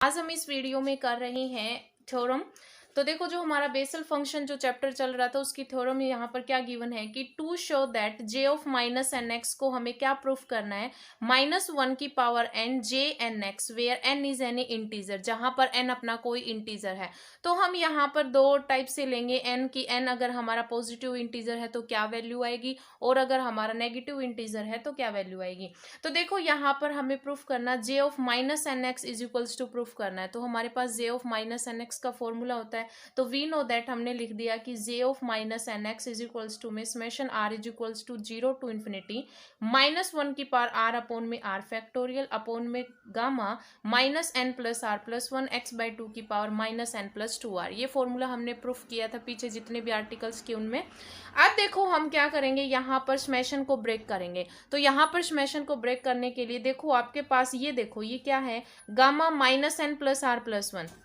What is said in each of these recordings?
आज हम इस वीडियो में कर रहे हैं थ्योरम। तो देखो, जो हमारा बेसल फंक्शन जो चैप्टर चल रहा था उसकी थ्योरम यहाँ पर क्या गिवन है कि to show that J of minus N X को हमें क्या प्रूफ करना है, -1 की power N J N X where N is any integer, जहां पर एन अपना कोई इंटीजर है। तो हम यहाँ पर दो टाइप से लेंगे एन की, एन अगर हमारा पॉजिटिव इंटीजर है तो क्या वैल्यू आएगी, और अगर हमारा नेगेटिव इंटीजर है तो क्या वैल्यू आएगी। तो देखो यहाँ पर हमें प्रूफ करना J of minus N X is equals to proof करना है। तो हमारे पास J of minus N X का फॉर्मूला होता है, तो वी नो दैट हमने लिख दिया कि J of minus N X is equals to में summation R is equals to 0 to infinity -1 की पावर आर अपॉन में आर फैक्टोरियल अपॉन में gamma minus N plus R plus 1 x/2 की power -n+2r। ये फॉर्मूला हमने proof किया था पीछे जितने भी आर्टिकल्स के उनमें। अब देखो हम क्या करेंगे, यहाँ पर समेशन को ब्रेक करेंगे। तो यहाँ पर समेशन को ब्रेक करने के लिए देखो आपके पास ये देखो ये क्या है, gamma -n plus R plus 1।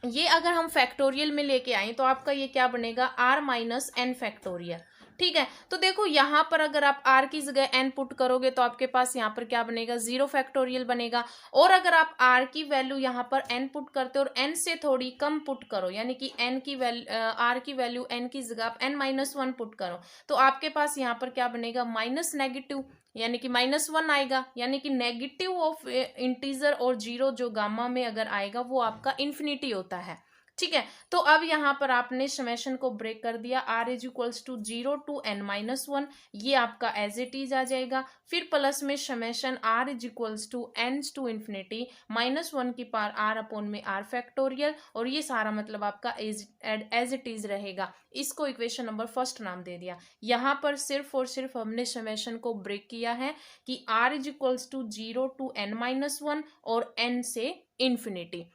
ये अगर हम फैक्टोरियल में लेके आए तो आपका ये क्या बनेगा, r माइनस एन फैक्टोरियल। ठीक है, तो देखो यहाँ पर अगर आप r की जगह n पुट करोगे तो आपके पास यहाँ पर क्या बनेगा, 0 फैक्टोरियल बनेगा। और अगर आप r की वैल्यू यहाँ पर n पुट करते हो और n से थोड़ी कम पुट करो, यानी कि n की वैल्यू r की वैल्यू n की जगह आप n-1 पुट करो, तो आपके पास यहाँ पर क्या बनेगा, माइनस नेगेटिव, यानी कि -1 आएगा। यानी कि नेगेटिव ऑफ इंटीजर और 0 जो गामा में अगर आएगा वो आपका इन्फिनिटी होता है। ठीक है, तो अब यहाँ पर आपने समेशन को ब्रेक कर दिया, r is equals to 0 to n-1, ये आपका एज इट इज आ जाएगा। फिर प्लस में summation r is equals to n to infinity -1 की पावर r अपॉन में r फैक्टोरियल, और ये सारा मतलब आपका एज इट इज रहेगा। इसको इक्वेशन नंबर फर्स्ट नाम दे दिया। यहाँ पर सिर्फ और सिर्फ हमने समेशन को ब्रेक किया है कि r is equals to 0 to n-1 और n से इन्फिनिटी।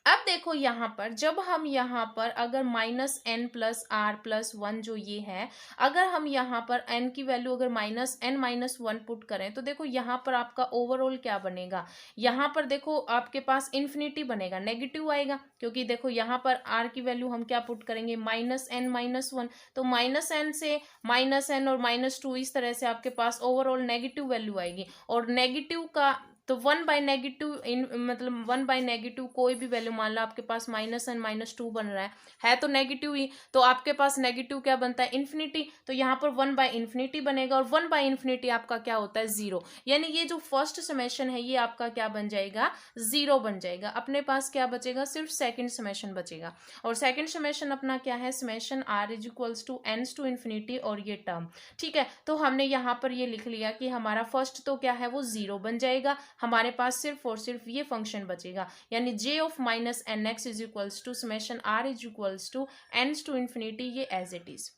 अब देखो यहाँ पर जब हम यहाँ पर अगर -n प्लस आर प्लस 1 जो ये है, अगर हम यहाँ पर n की वैल्यू अगर -n-1 पुट करें तो देखो यहाँ पर आपका ओवरऑल क्या बनेगा, यहाँ पर देखो आपके पास इन्फिनिटी बनेगा, नेगेटिव आएगा, क्योंकि देखो यहाँ पर r की वैल्यू हम क्या पुट करेंगे, -n-1, तो -n से -n और -2 इस तरह से आपके पास ओवरऑल नेगेटिव वैल्यू आएगी। और नेगेटिव का तो 1/नेगेटिव मतलब 1/नेगेटिव कोई भी वैल्यू, मान लो आपके पास -n-2 बन रहा है तो नेगेटिव ही, तो आपके पास नेगेटिव क्या बनता है, इन्फिनिटी। तो यहाँ पर 1/इन्फिनिटी बनेगा, और 1/इन्फिनिटी आपका क्या होता है, 0। यानी ये जो फर्स्ट समेशन है ये आपका क्या बन जाएगा, 0 बन जाएगा। अपने पास क्या बचेगा, सिर्फ सेकंड समेशन बचेगा। और सेकंड समेशन अपना क्या है, summation r is equals to n to infinity और ये टर्म। ठीक है, तो हमने यहाँ पर ये लिख लिया कि हमारा फर्स्ट तो क्या है वो 0 बन जाएगा, हमारे पास सिर्फ और सिर्फ ये फंक्शन बचेगा, यानी J of minus N X is equals to summation R is equals to N to infinity, ये एज इट इज।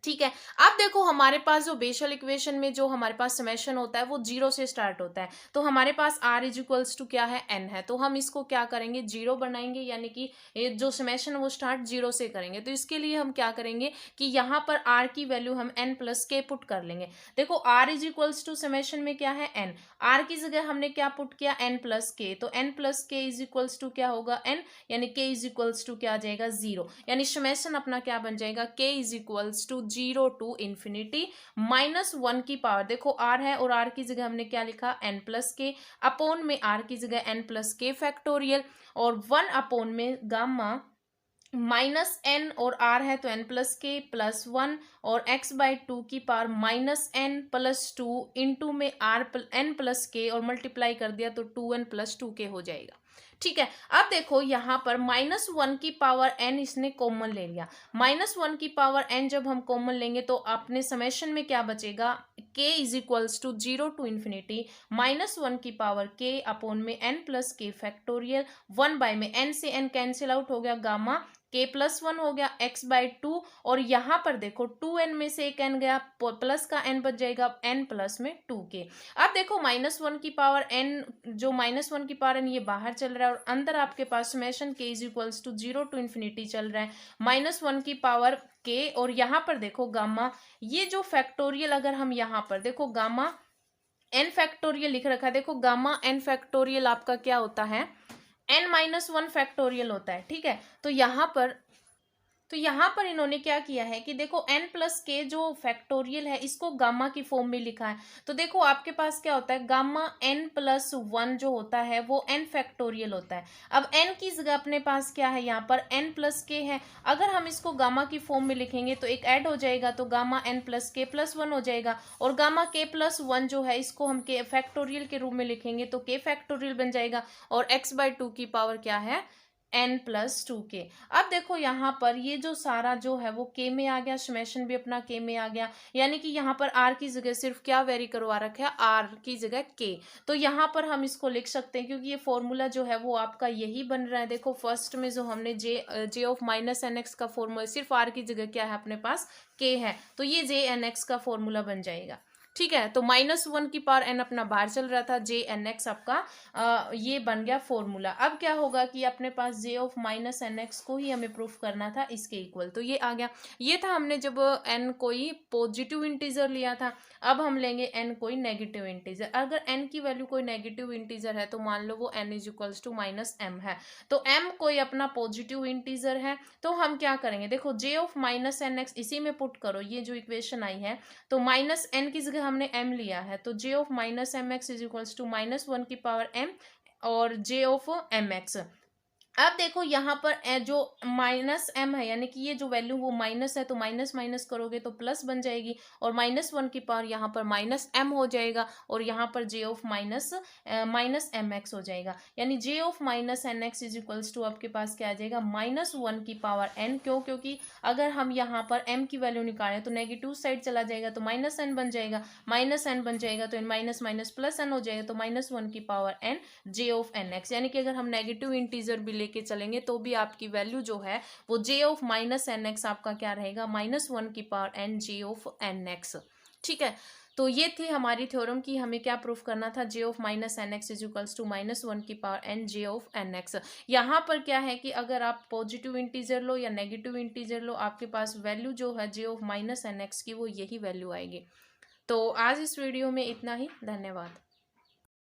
ठीक है, अब देखो हमारे पास जो बेसल इक्वेशन में जो हमारे पास समेशन होता है वो 0 से स्टार्ट होता है, तो हमारे पास r इज इक्वल्स टू क्या है, n है, तो हम इसको क्या करेंगे, 0 बनाएंगे, यानी कि ये जो समेशन वो स्टार्ट 0 से करेंगे। तो इसके लिए हम क्या करेंगे कि यहाँ पर r की वैल्यू हम n प्लस के पुट कर लेंगे। देखो r is equals to summation में क्या है, n, r की जगह हमने क्या पुट किया, n प्लस के, तो n प्लस के इज इक्वल्स टू क्या होगा, n, यानी k इज इक्वल्स टू क्या आ जाएगा, 0। यानी समेशन अपना क्या बन जाएगा, k is equals to 0 to infinity -1 की पावर, देखो r है और r की जगह हमने क्या लिखा, n प्लस के, अपॉन में r की जगह n प्लस के फैक्टोरियल, और 1 अपॉन में गामा -n और r है तो n प्लस के प्लस 1 और x/2 की पावर -n प्लस 2 इंटू में n प्लस के और मल्टीप्लाई कर दिया तो 2n प्लस 2 के हो जाएगा। ठीक है, अब देखो यहाँ पर -1 की पावर n इसने कॉमन ले लिया, -1 की पावर n जब हम कॉमन लेंगे तो अपने समेशन में क्या बचेगा, k is equals to 0 to infinity -1 की पावर k अपॉन में n प्लस के फैक्टोरियल, 1 में n से n कैंसिल आउट हो गया, गामा k प्लस 1 हो गया x/2, और यहाँ पर देखो 2n में से एक n गया, प्लस का n बच जाएगा n प्लस में 2k। अब देखो -1 की पावर n, जो -1 की पावर n ये बाहर चल रहा है और अंदर आपके पास summation k is equals to 0 to infinity चल रहा है, -1 की पावर k, और यहाँ पर देखो गामा, ये जो फैक्टोरियल अगर हम यहाँ पर देखो गामा n फैक्टोरियल लिख रखा है, देखो गामा n फैक्टोरियल आपका क्या होता है, n-1 फैक्टोरियल होता है। ठीक है, तो यहाँ पर तो यहाँ पर इन्होंने क्या किया है कि देखो n प्लस के जो फैक्टोरियल है इसको गामा की फॉर्म में लिखा है। तो देखो आपके पास क्या होता है, गामा n प्लस वन जो होता है वो n फैक्टोरियल होता है। अब n की जगह अपने पास क्या है, यहाँ पर n प्लस के है। अगर हम इसको गामा की फॉर्म में लिखेंगे तो एक ऐड हो जाएगा, तो गामा n प्लस के प्लस वन हो जाएगा। और गामा k प्लस वन जो है इसको हम के फैक्टोरियल के रूप में लिखेंगे तो k फैक्टोरियल बन जाएगा। और x/2 की पावर क्या है, n प्लस टू के। अब देखो यहाँ पर ये जो सारा जो है वो k में आ गया, समेशन भी अपना k में आ गया, यानी कि यहाँ पर r की जगह सिर्फ क्या वेरी करवा रखा है, r की जगह k। तो यहाँ पर हम इसको लिख सकते हैं क्योंकि ये फॉर्मूला जो है वो आपका यही बन रहा है। देखो फर्स्ट में जो हमने j of minus N X का फॉर्मूला, सिर्फ r की जगह क्या है अपने पास k है, तो ये j एन एक्स का फॉर्मूला बन जाएगा। ठीक है, तो -1 की पावर n अपना बाहर चल रहा था, जे एन एक्स आपका ये बन गया फॉर्मूला। अब क्या होगा कि अपने पास J of minus N X को ही हमें प्रूफ करना था इसके इक्वल, तो ये आ गया। ये था हमने जब n कोई पॉजिटिव इंटीजर लिया था। अब हम लेंगे n कोई नेगेटिव इंटीजर। अगर n की वैल्यू कोई नेगेटिव इंटीजर है तो मान लो वो n is equals to -m है। तो m कोई अपना पॉजिटिव इंटीजर है, तो हम क्या करेंगे, देखो जे ऑफ माइनस एन एक्स इसी में पुट करो, ये जो इक्वेशन आई है, तो -n की जगह हमने m लिया है, तो j of minus M X is equals to -1 की पावर m और j ऑफ एम एक्स। अब देखो यहाँ पर जो -m है, यानी कि ये जो वैल्यू वो माइनस है, तो माइनस माइनस करोगे तो प्लस बन जाएगी, और -1 की पावर यहाँ पर -m हो जाएगा, और यहाँ पर j of minus M X हो जाएगा। यानी j of minus N X is equals to आपके पास क्या आ जाएगा, -1 की पावर n। क्यों, क्योंकि अगर हम यहाँ पर m की वैल्यू निकालें तो नेगेटिव साइड चला जाएगा, तो -n बन जाएगा, -n बन जाएगा तो माइनस माइनस प्लस n हो जाएगा, तो -1 की power n j of N X. यानी कि अगर हम नेगेटिव इंटीजर भी लेके चलेंगे तो भी आपकी वैल्यू जो है वो j of minus N X आपका क्या रहेगा, -1 की power n j of N X. ठीक है, तो ये थी हमारी थ्योरम की हमें क्या प्रूफ करना था, j of minus N X is equals to -1 की power n j of N X. यहाँ पर क्या है कि अगर आप पॉजिटिव इंटीजर लो या नेगेटिव इंटीजर लो, आपके पास वैल्यू जो है j of minus N X की वो यही वैल्यू आएगी। तो आज इस वीडियो में इतना ही, धन्यवाद।